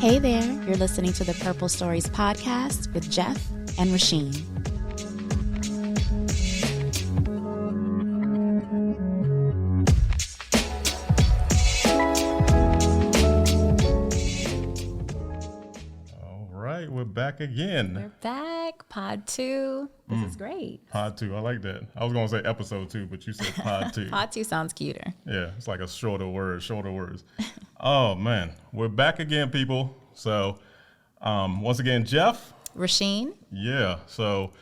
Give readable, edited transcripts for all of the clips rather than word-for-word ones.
Hey there, you're listening to the Purple Stories podcast with Jeff and Rasheen. All right, we're back again. We're back, pod 2. This is great. Pod 2, I like that. I was going to say episode 2, but you said pod 2. Pod 2 sounds cuter. Yeah, it's like a shorter words. Oh, man. We're back again, people. So, once again, Jeff. Rasheen. Yeah, so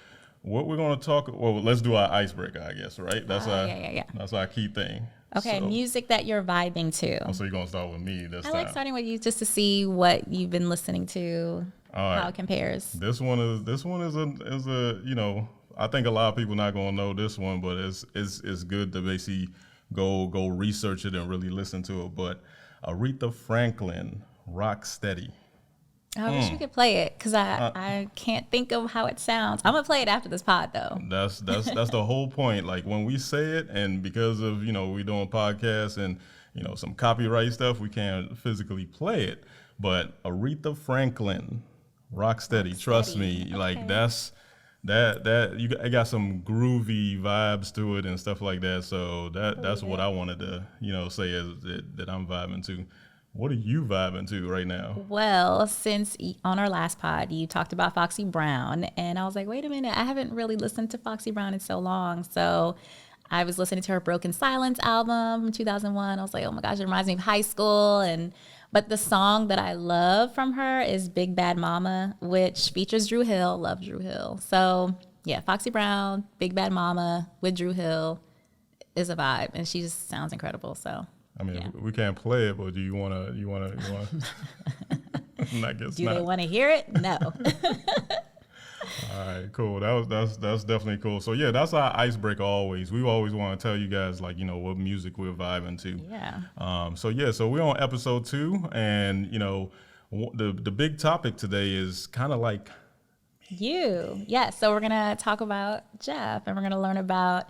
what we're going to talk, well, let's do our icebreaker, I guess, right? That's That's our key thing. Okay, so, music that you're vibing to. Oh, so you're going to start with me this time. I like starting with you just to see what you've been listening to, how it compares. This one is a you know, I think a lot of people not going to know this one, but it's good to basically go research it and really listen to it. But Aretha Franklin, Rock Steady. I wish we could play it because I can't think of how it sounds. I'm gonna play it after this pod though. That's the whole point. Like when we say it, and because of we doing podcasts and some copyright stuff, we can't physically play it. But Aretha Franklin, Rock Steady. Trust me, Okay. like that's it got some groovy vibes to it and stuff like that. So that's what I wanted to say is that I'm vibing to. What are you vibing to right now? Well, since on our last pod, you talked about Foxy Brown, and I was like, wait a minute, I haven't really listened to Foxy Brown in so long. So I was listening to her Broken Silence album from 2001. I was like, oh my gosh, it reminds me of high school. But the song that I love from her is Big Bad Mama, which features Drew Hill. Love Drew Hill. So yeah, Foxy Brown, Big Bad Mama with Drew Hill is a vibe, and she just sounds incredible. So. I mean, we can't play it, but do you want to? Do they want to hear it? No. All right, cool. That's definitely cool. So yeah, that's our icebreaker always. We always want to tell you guys what music we're vibing to. Yeah. So we're on episode 2, and the big topic today is kind of like you. Yeah. So we're gonna talk about Jeff, and we're gonna learn about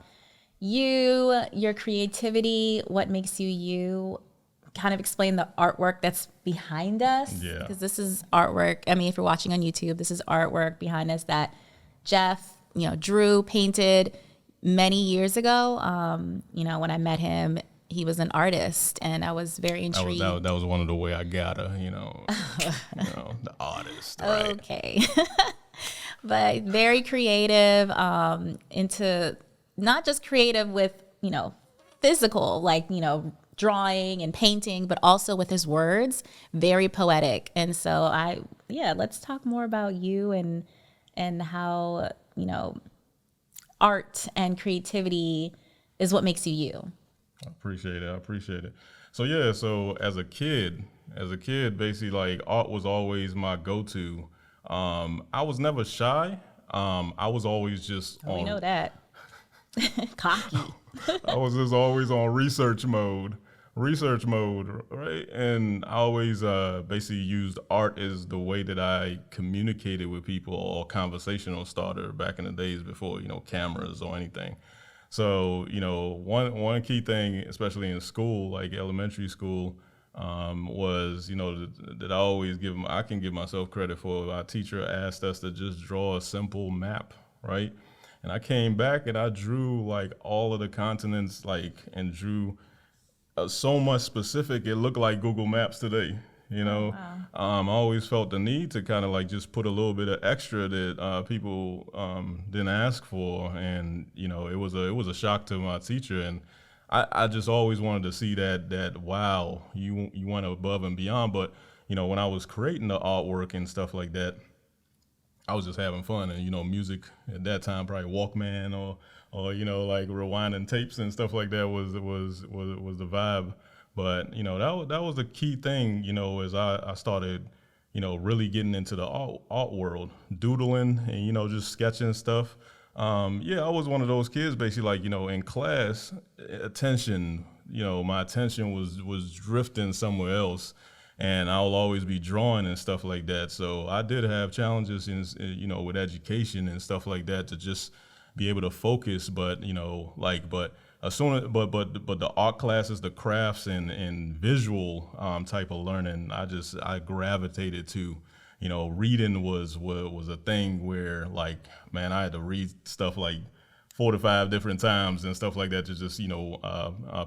you, your creativity, what makes you you, kind of explain the artwork that's behind us. Yeah. Because this is artwork. I mean, if you're watching on YouTube, this is artwork behind us that Jeff, drew, painted many years ago. When I met him, he was an artist, and I was very intrigued. That was one of the way I got her, the artist, right? Okay. But very creative, into not just creative with, physical, drawing and painting, but also with his words, very poetic. And so let's talk more about you and how, art and creativity is what makes you you. I appreciate it. So as a kid, basically art was always my go-to. I was never shy. I was always just we know that. Cocky. I was just always on research mode, right? And I always basically used art as the way that I communicated with people, or conversational starter back in the days before, cameras or anything. So, one key thing, especially in school, like elementary school, was, that I always I can give myself credit for. Our teacher asked us to just draw a simple map, right? And I came back and I drew all of the continents, and drew so much specific. It looked like Google Maps today, Wow. I always felt the need to kind of just put a little bit of extra that people didn't ask for. And, it was a shock to my teacher. And I just always wanted to see that wow, you went above and beyond. But, when I was creating the artwork and stuff like that, I was just having fun, and music at that time, probably Walkman or rewinding tapes and stuff like that was the vibe. But that was the key thing, as I started, really getting into the art world, doodling and just sketching stuff. I was one of those kids basically in class, attention, my attention was drifting somewhere else. And I'll always be drawing and stuff like that. So I did have challenges with education and stuff like that to just be able to focus. But, but as soon as, but the art classes, the crafts and visual type of learning, I gravitated to. Reading was a thing where, like, man, I had to read stuff like 4 to 5 different times and stuff like that to just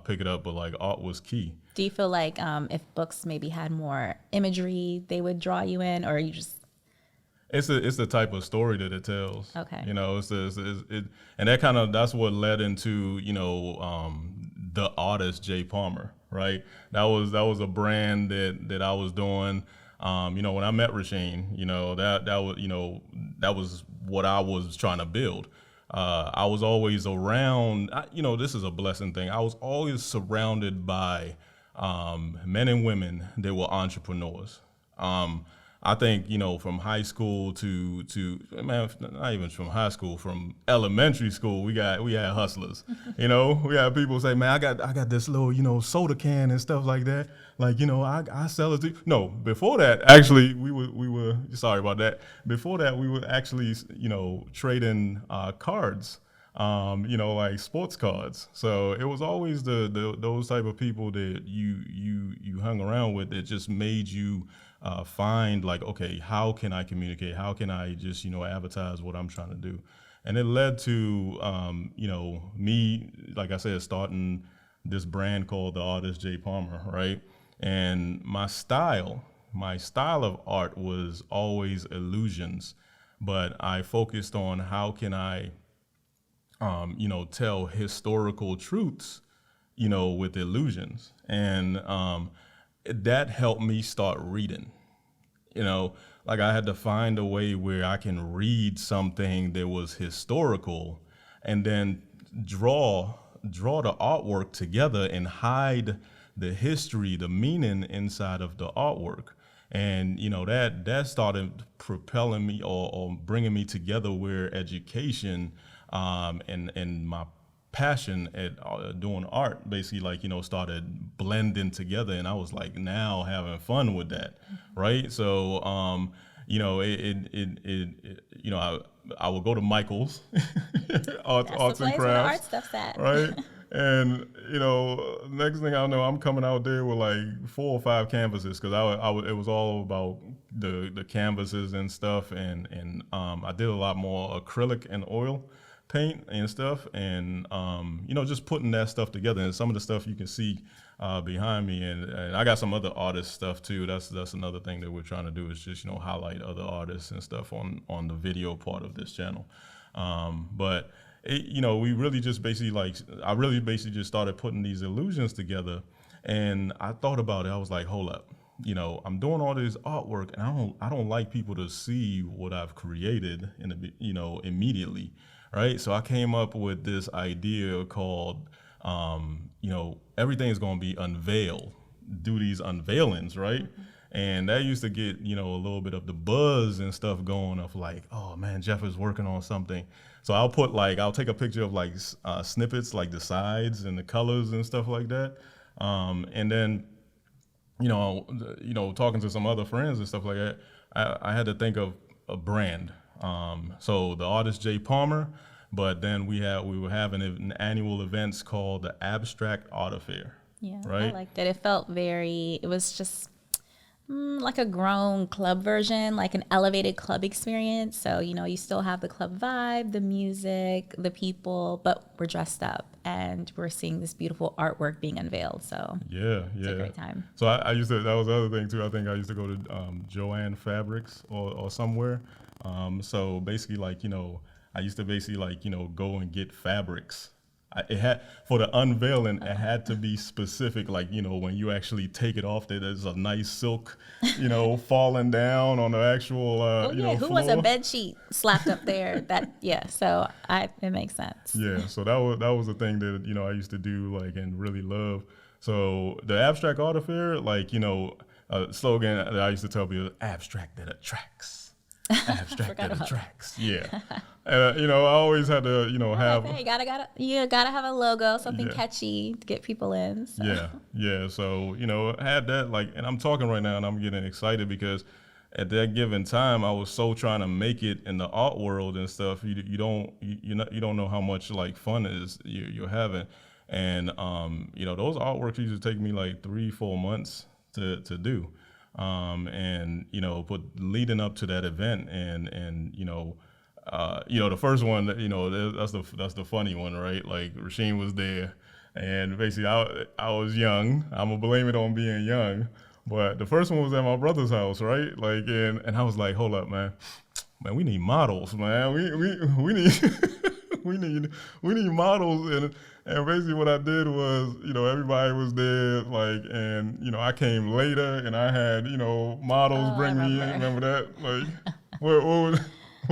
pick it up. But like art was key. Do you feel like if books maybe had more imagery, they would draw you in, or you just It's the type of story that it tells. okay? And that's what led into the artist Jay Palmer, right? That was a brand that I was doing. When I met Rasheen, that was what I was trying to build. I was always around. This is a blessing thing. I was always surrounded by men and women that were entrepreneurs. I think from high school to man, not even from high school, from elementary school, we had hustlers. We had people say, man, I got this little soda can and stuff like that. Like I sell it to you. No, before that, actually, we were sorry about that. Before that, we were actually trading cards. Like sports cards. So it was always those type of people that you hung around with that just made you find like, okay, how can I communicate? How can I just advertise what I'm trying to do? And it led to me, like I said, starting this brand called the Artist Jay Palmer, right? And my style of art was always illusions, but I focused on how can I tell historical truths, with illusions. And that helped me start reading. Like I had to find a way where I can read something that was historical and then draw the artwork together and hide the history, the meaning inside of the artwork. And that started propelling me or bringing me together where education and my passion at doing art basically started blending together, and I was like now having fun with that, right? So I would go to Michael's arts and That's where the art crafts, stuff's at. right? And next thing I know, I'm coming out there with like 4 or 5 canvases because it was all about the canvases and stuff, and I did a lot more acrylic and oil paint and stuff, and just putting that stuff together. And some of the stuff you can see behind me, and I got some other artist stuff too. That's another thing that we're trying to do is just highlight other artists and stuff on the video part of this channel. But we really just basically I really basically just started putting these illusions together, and I thought about it. I was like, hold up, I'm doing all this artwork, and I don't like people to see what I've created immediately. Right, so I came up with this idea called, everything's gonna be unveiled. Do these unveilings, right? Mm-hmm. And that used to get a little bit of the buzz and stuff going of like, oh man, Jeff is working on something. So I'll take a picture of snippets, like the sides and the colors and stuff like that, and then talking to some other friends and stuff like that, I had to think of a brand. So the artist Jay Palmer, but then we were having an annual events called the Abstract Art Affair. Yeah, right? I liked it. It was just like a grown club version, like an elevated club experience. So, you still have the club vibe, the music, the people, but we're dressed up and we're seeing this beautiful artwork being unveiled. So it's a great time. So I used to, that was the other thing too. I think I used to go to Joanne Fabrics or somewhere. So basically I used to basically go and get fabrics. It had, for the unveiling, it had to be specific, when you actually take it off, there's a nice silk, falling down on the actual, who floor. wants a bed sheet slapped up there? So it makes sense. Yeah, so that was the thing that, I used to do, and really love. So the Abstract Art Affair, a slogan that I used to tell people, abstract that attracts. Abstract that attracts. Yeah. And, I always had to, have. Hey, you gotta have a logo, something catchy to get people in. So. Yeah. So, I had that, and I'm talking right now and I'm getting excited because at that given time, I was so trying to make it in the art world and stuff. You don't know how much fun it is you're having. And those artworks used to take me like 3-4 months to do. And but leading up to that event, and the first one, that's the funny one, right? Like Rasheen was there, and basically I was young. I'm gonna blame it on being young, but the first one was at my brother's house, right? Like, and I was like, hold up, man, we need models, man. We need we need we need models, and basically what I did was, everybody was there, like, and I came later, and I had models Oh, I bring me in. remember. Remember that? Like, what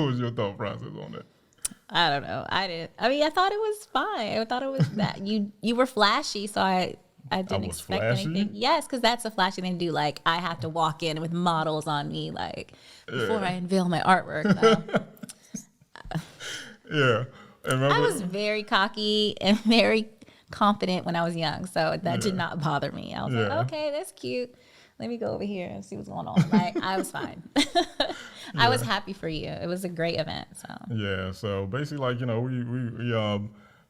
was your thought process on that? I don't know. I didn't. I mean, I thought it was fine. I thought it was that you were flashy, so I I didn't was expect anything. flashy. Yes, because that's a flashy thing to do. Like I have to walk in with models on me, like before Yeah, I unveil my artwork. No, yeah. And I remember, was very cocky and very confident when I was young, so that did yeah, not bother me. I was like, yeah, okay, that's cute. Let me go over here and see what's going on. Like I was fine. I was yeah. happy for you. It was a great event. So Yeah, so basically, like,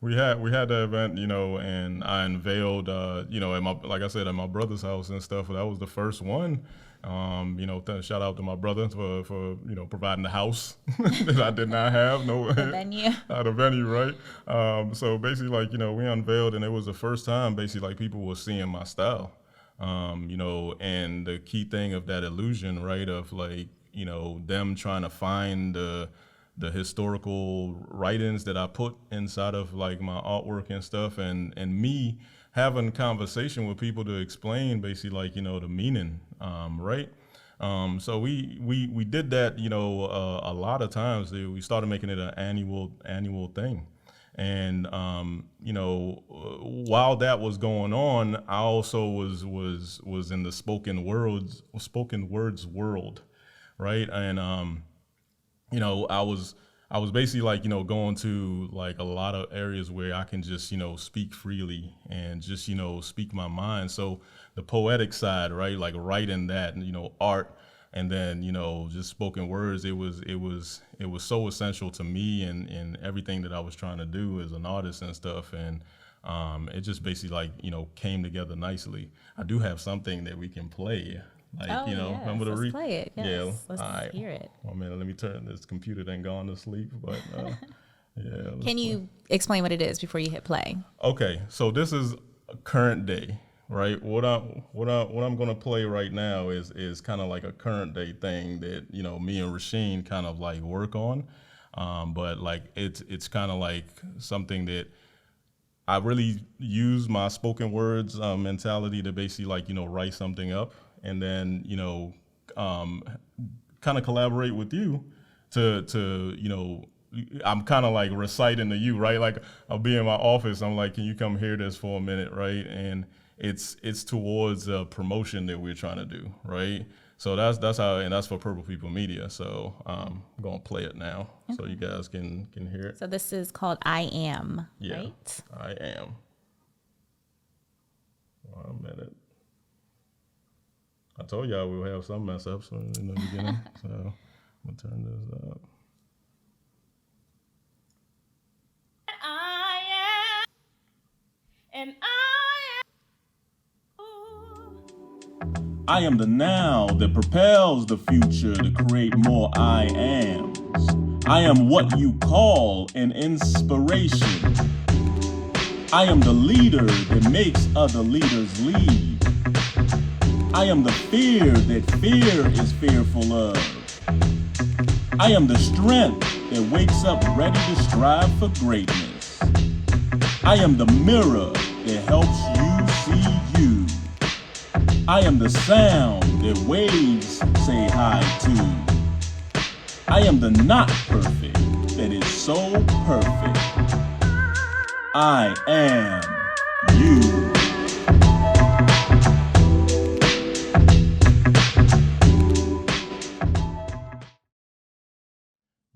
we had the event, and I unveiled, at my, like I said, at my brother's house and stuff. That was the first one. Shout out to my brother for providing the house that I did not have, no, the venue. the venue, right? So basically, like, we unveiled, and it was the first time basically like people were seeing my style. And the key thing of that illusion, right, of like, them trying to find the historical writings that I put inside of like my artwork and stuff, and me having conversation with people to explain basically like, the meaning, right? So we did that, a lot of times. We started making it an annual thing. And while that was going on, I also was in the spoken words world, right? And I was basically like, going to like a lot of areas where I can just, speak freely and just, speak my mind. So the poetic side, right? Like writing that, and, art, and then, just spoken words, it was so essential to me, and everything that I was trying to do as an artist and stuff. And it just basically like, came together nicely. I do have something that we can play. Like, Oh remember yes, the let's play it. yeah, all Yes, let's right. hear it. Well, man, let me turn this computer done gone to sleep, but yeah, let's Can play. you explain what it is before you hit play? Okay, so this is a current day, right? What I'm gonna play right now is kind of like a current day thing that me and Rasheen kind of like work on, but like it's kind of like something that I really use my spoken words mentality to basically like write something up, and then um, kind of collaborate with you to I'm kind of like reciting to you, right? Like I'll be in my office, I'm like, can you come hear this for a minute, right? And it's towards a promotion that we're trying to do, right? So that's how, and that's for Purple People Media. So I'm gonna play it now so you guys can hear it. So this is called I Am, Yeah, right? I am. 1 minute. I told y'all we would have some mess ups in the beginning, so I'm gonna turn this up. I am, and I am the now that propels the future to create more I ams. I am what you call an inspiration. I am the leader that makes other leaders lead. I am the fear that fear is fearful of. I am the strength that wakes up ready to strive for greatness. I am the mirror that helps you see you. I am the sound that waves say hi to. I am the not perfect that is so perfect. I am you.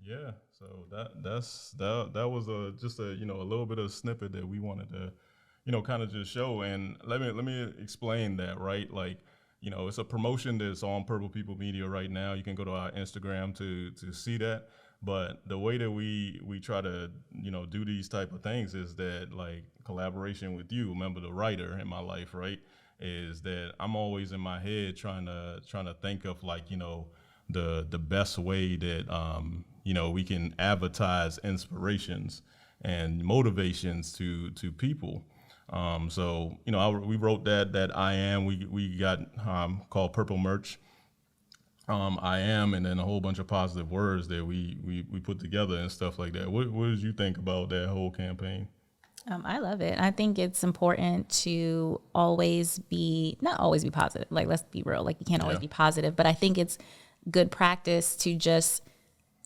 Yeah, so that was just a little bit of snippet that we wanted to kind of just show. And let me explain that, right? Like, it's a promotion that's on Purple People Media right now. You can go to our Instagram to see that. But the way that we try to do these type of things is that like collaboration with you, remember the writer in my life, right? Is that I'm always in my head trying to think of like the best way that we can advertise inspirations and motivations to people. So we wrote that I am. We got called Purple Merch. I am, and then a whole bunch of positive words that we put together and stuff like that. What did you think about that whole campaign? I love it. I think it's important to always be, not always be positive. Like, let's be real. Like, you can't always Yeah, be positive, but I think it's good practice to just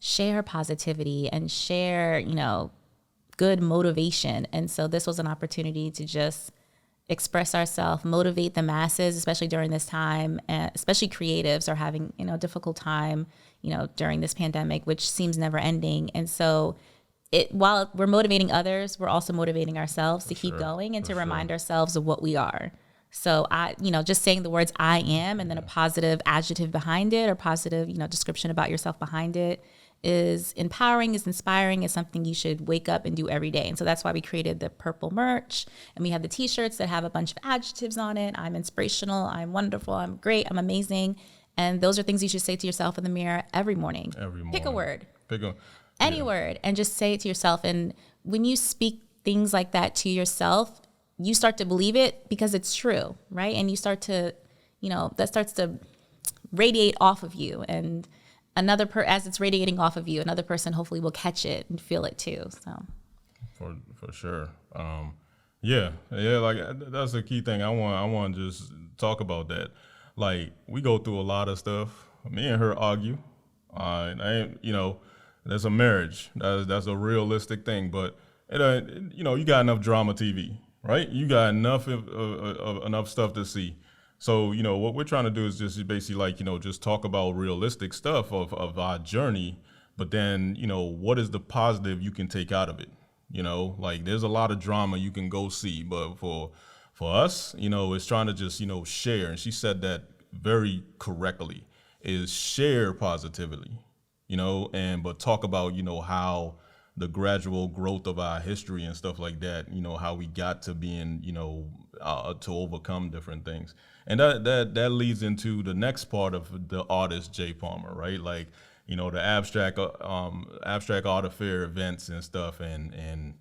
share positivity and share, good motivation. And so this was an opportunity to just express ourselves, motivate the masses, especially during this time, and especially creatives are having, difficult time, during this pandemic, which seems never ending. And so while we're motivating others, we're also motivating ourselves to keep sure, going and for to sure. remind ourselves of what we are. So just saying the words I am and then a positive adjective behind it or positive, description about yourself behind it is empowering, is inspiring, is something you should wake up and do every day. And so that's why we created the purple merch, and we have the t-shirts that have a bunch of adjectives on it. I'm inspirational, I'm wonderful, I'm great, I'm amazing. And those are things you should say to yourself in the mirror every morning. Every Pick a morning, word, pick a any yeah, word, and just say it to yourself. And when you speak things like that to yourself, you start to believe it because it's true, right? And you start to, that starts to radiate off of you. And as it's radiating off of you, another person hopefully will catch it and feel it too. So for sure. Yeah, like that's the key thing. I want to just talk about that. Like we go through a lot of stuff. Me and her argue. I ain't, that's a marriage. That's a realistic thing. But you got enough drama TV, right? You got enough stuff to see. So what we're trying to do is just basically like just talk about realistic stuff of our journey. But then what is the positive you can take out of it? Like there's a lot of drama you can go see, but for us, it's trying to just share. And she said that very correctly, is share positively, and but talk about how the gradual growth of our history and stuff like that, how we got to being, to overcome different things. And that leads into the next part of the artist Jay Palmer, right? Like, the abstract art affair events and stuff, and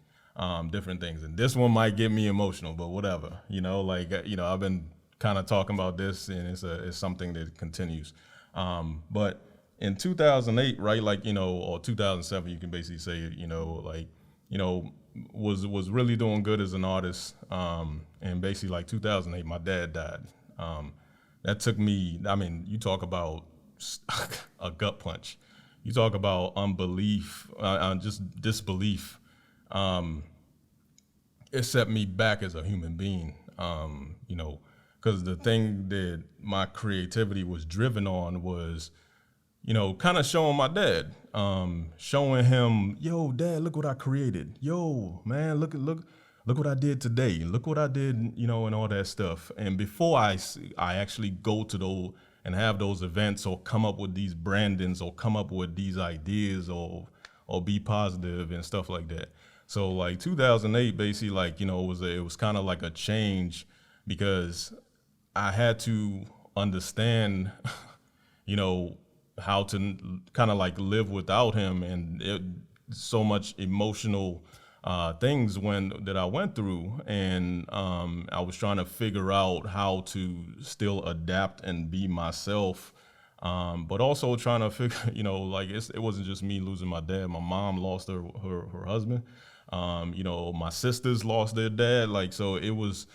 different things. And this one might get me emotional, but whatever, like, I've been kind of talking about this, and it's something that continues. But in 2008, right, like, or 2007, you can basically say, like, was really doing good as an artist. And basically, like 2008, my dad died. That took me. I mean, you talk about a gut punch. You talk about unbelief, just disbelief. It set me back as a human being. Because the thing that my creativity was driven on was, kind of showing my dad, showing him, yo, dad, look what I created. Yo, man, look what I did today. Look what I did, and all that stuff. And before I actually go to those and have those events or come up with these brandings or come up with these ideas or be positive and stuff like that. So like 2008, basically, like, it was kind of like a change because I had to understand, how to kind of like live without him, and so much emotional things that I went through, and I was trying to figure out how to still adapt and be myself, but also trying to figure, like it wasn't just me losing my dad. My mom lost her husband. My sisters lost their dad. Like so, it was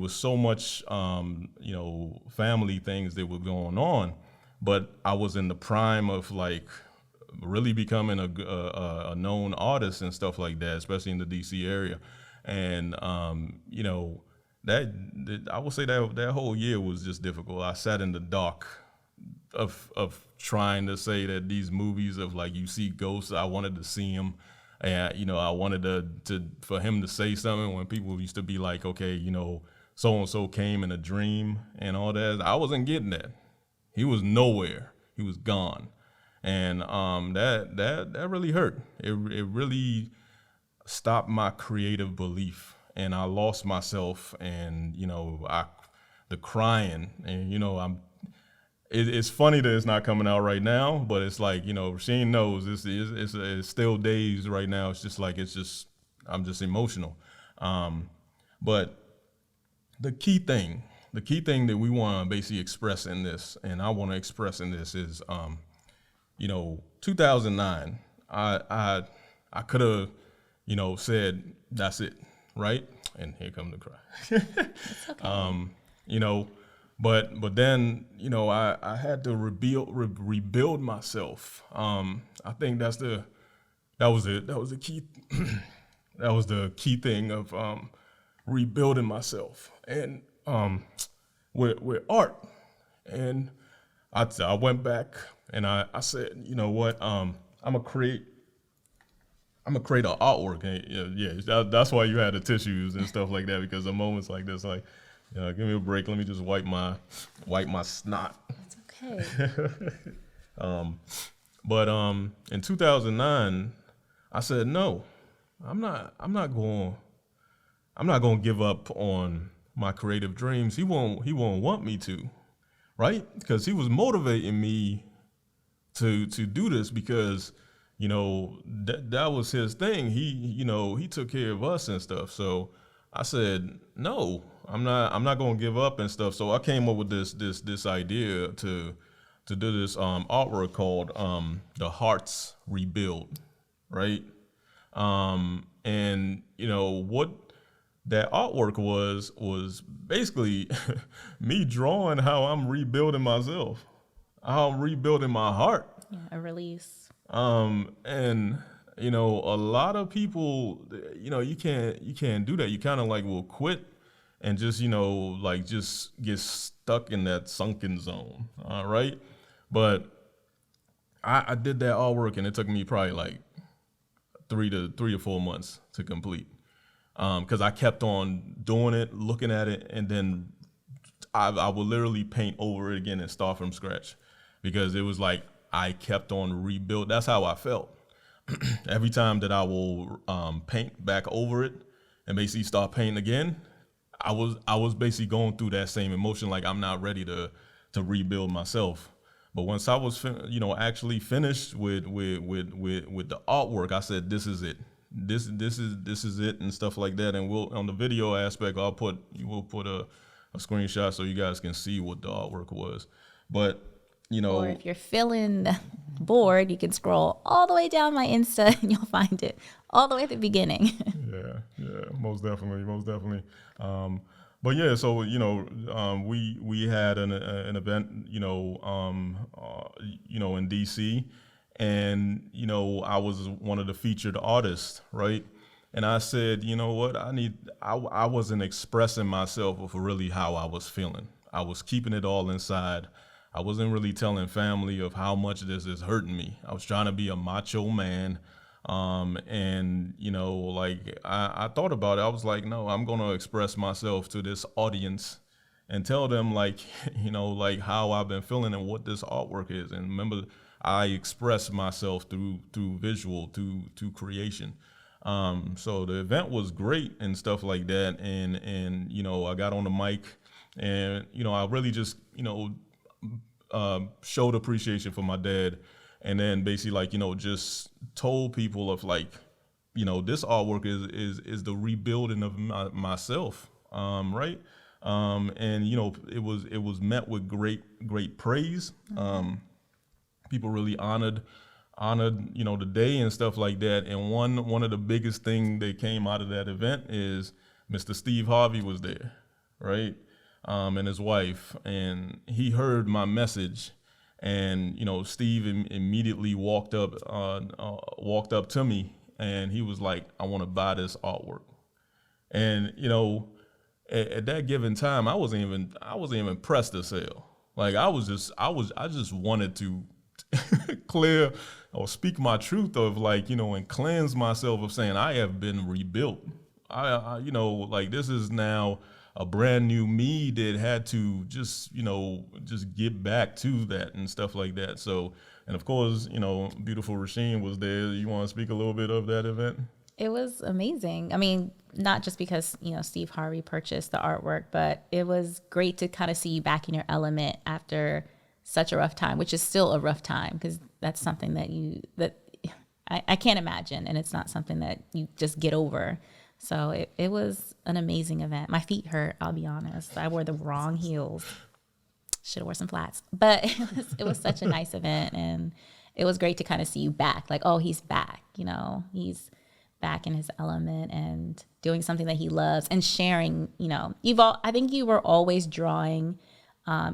so much family things that were going on, but I was in the prime of like really becoming a known artist and stuff like that, especially in the DC area. And that I would say that whole year was just difficult. I sat in the dark of trying to say that these movies of like you see ghosts, I wanted to see him. And I wanted to for him to say something when people used to be like, okay, so and so came in a dream and all that. I wasn't getting that. He was nowhere. He was gone. And that really hurt. It really stopped my creative belief, and I lost myself. And the crying, and it's funny that it's not coming out right now, but it's like, Rasheen knows it's still days right now. It's just like, I'm just emotional. But the key thing that we want to basically express in this, and I want to express in this, is 2009, I could have, said that's it, right? And here come the cry. It's okay. But then, I had to rebuild myself. I think that was the key that was the key thing of rebuilding myself, and with art. And I went back and I said, you know what, I'm gonna create an artwork. And that's why you had the tissues and stuff like that, because the moments like this, like, give me a break. Let me just wipe my snot. It's okay. But in 2009, I said, no, I'm not going to give up on my creative dreams. He won't want me to, right? Because he was motivating me to do this, because that was his thing. He took care of us and stuff. So I said, no, I'm not going to give up and stuff. So I came up with this idea to do this artwork called The Hearts Rebuild, right? And what that artwork was basically me drawing how I'm rebuilding myself, how I'm rebuilding my heart. Yeah, a release. And a lot of people, you can't do that. You kind of like will quit and just just get stuck in that sunken zone. All right, but I did that artwork, and it took me probably like 3 to 4 months to complete. Because I kept on doing it, looking at it, and then I would literally paint over it again and start from scratch, because it was like I kept on rebuild. That's how I felt. Every time that I will paint back over it and basically start painting again, I was basically going through that same emotion, like I'm not ready to rebuild myself. But once I was actually finished with the artwork, I said, this is it. This is it, and stuff like that. And we'll, on the video aspect, we'll put a screenshot so you guys can see what the artwork was. But Or if you're feeling bored, you can scroll all the way down my Insta and you'll find it all the way at the beginning. yeah, most definitely. But yeah, so we had an event, in DC, and I was one of the featured artists, right? And I said, you know what, I wasn't expressing myself of really how I was feeling. I was keeping it all inside. I wasn't really telling family of how much this is hurting me. I was trying to be a macho man. And I thought about it. I was like, no, I'm going to express myself to this audience and tell them like how I've been feeling and what this artwork is. And remember, I express myself through visual, to creation. So the event was great and stuff like that. And I got on the mic, and I really just showed appreciation for my dad, and then basically just told people of this artwork is the rebuilding of myself, right? And it was met with great praise. People really honored the day and stuff like that. And one of the biggest thing that came out of that event is Mr. Steve Harvey was there, right? And his wife, and he heard my message, and Steve immediately walked up to me, and he was like, I want to buy this artwork. And at that given time, I wasn't even pressed to sell. Like I just wanted to clear or speak my truth of and cleanse myself of saying I have been rebuilt. I this is now a brand new me that had to just, just get back to that and stuff like that. So, and of course, beautiful Rasheen was there. You want to speak a little bit of that event? It was amazing. I mean, not just because, Steve Harvey purchased the artwork, but it was great to kind of see you back in your element after such a rough time, which is still a rough time, because that's something that I can't imagine. And it's not something that you just get over. So it was an amazing event. My feet hurt, I'll be honest. I wore the wrong heels. Should have wore some flats. But it was such a nice event. And it was great to kind of see you back. Like, oh, he's back. He's back in his element and doing something that he loves and sharing. I think you were always drawing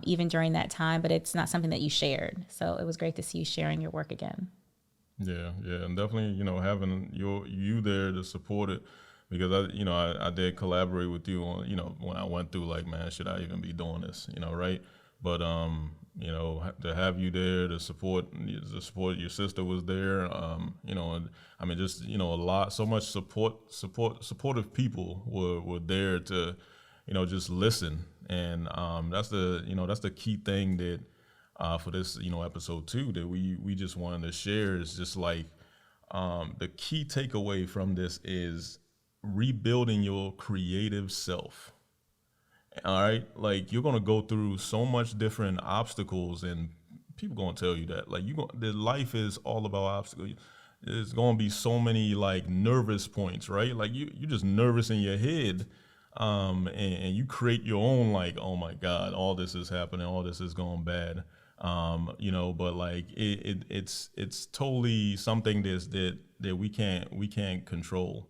even during that time, but it's not something that you shared. So it was great to see you sharing your work again. Yeah, and definitely, having you there to support it, because I did collaborate with you on, when I went through, like, man, should I even be doing this, right? But to have you there to support your sister was there, and I mean, just so much supportive people were there to, just listen, and that's the key thing that for this episode 2 that we just wanted to share is just like the key takeaway from this is rebuilding your creative self. All right, like, you're gonna go through so much different obstacles, and people gonna tell you that, like, the life is all about obstacles. There's gonna be so many, like, nervous points, right? Like, you're just nervous in your head, and you create your own, like, oh my God, all this is happening, all this is going bad, but like it's totally something that we can't control.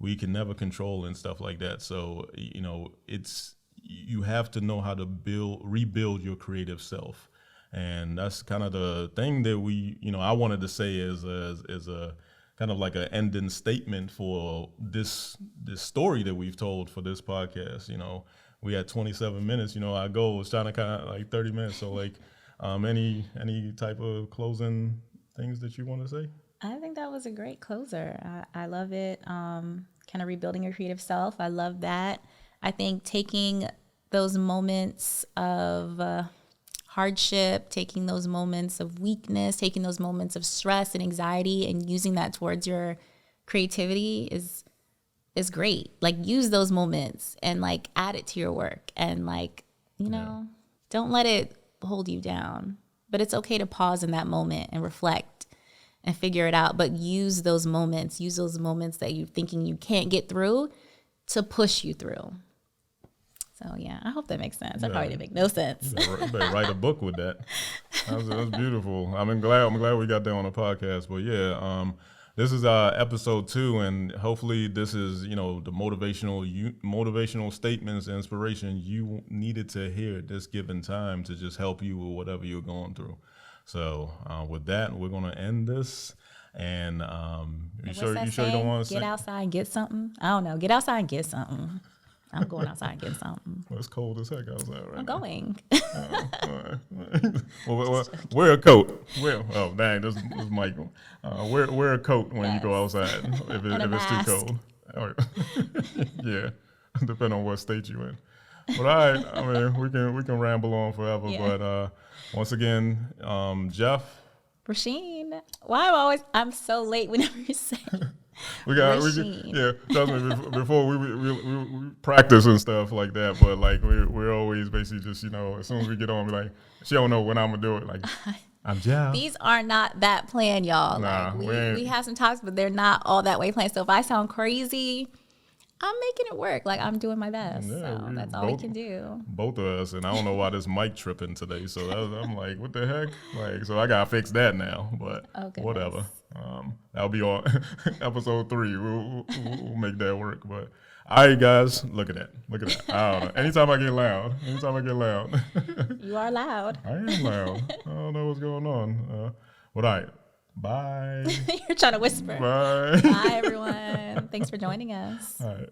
We can never control and stuff like that. So you have to know how to rebuild your creative self, and that's kind of the thing that I wanted to say as a kind of like an ending statement for this story that we've told for this podcast. We had 27 minutes. Our goal was trying to kind of like 30 minutes. So, like, any type of closing things that you want to say? I think that was a great closer. I love it. Kind of rebuilding your creative self. I love that. I think taking those moments of hardship, taking those moments of weakness, taking those moments of stress and anxiety, and using that towards your creativity is great. Like, use those moments and, like, add it to your work, and, like, don't let it hold you down. But it's okay to pause in that moment and reflect and figure it out. But use those moments that you're thinking you can't get through to push you through. So yeah, I hope that makes sense. That probably didn't make no sense. You better write a book with that. That's beautiful. I'm glad we got that on the podcast. But yeah, this is episode 2, and hopefully this is the motivational statements and inspiration you needed to hear at this given time to just help you with whatever you're going through. So with that, we're gonna end this. And you sure you don't want to get outside and get something? I don't know. Get outside and get something. I'm going outside and get something. Well, it's cold as heck outside right I'm now. going. All right. well, wear a coat. Oh, dang, this is Michael. Wear a coat when you go outside if it's too cold. All right. Yeah, depending on what state you're in. But all right, I mean, we can ramble on forever. Yeah. But once again, Jeff. Rasheen. Why I'm so late whenever you say Trust me, before we practice and stuff like that, but like we're always basically just, as soon as we get on, we're like, she don't know when I'm gonna do it. Like, I'm Jeff. These are not that planned, y'all. Nah, like, we have some talks, but they're not all that way planned. So if I sound crazy, I'm making it work. Like, I'm doing my best. Yeah, so that's all we can do. Both of us. And I don't know why this mic tripping today. So I'm like, what the heck? Like, so I got to fix that now. But whatever. That'll be on episode 3. We'll make that work. But all right, guys, look at that. I don't know. Anytime I get loud. You are loud. I am loud. I don't know what's going on. But all right. Bye. You're trying to whisper. Bye. Bye, everyone. Thanks for joining us. All right.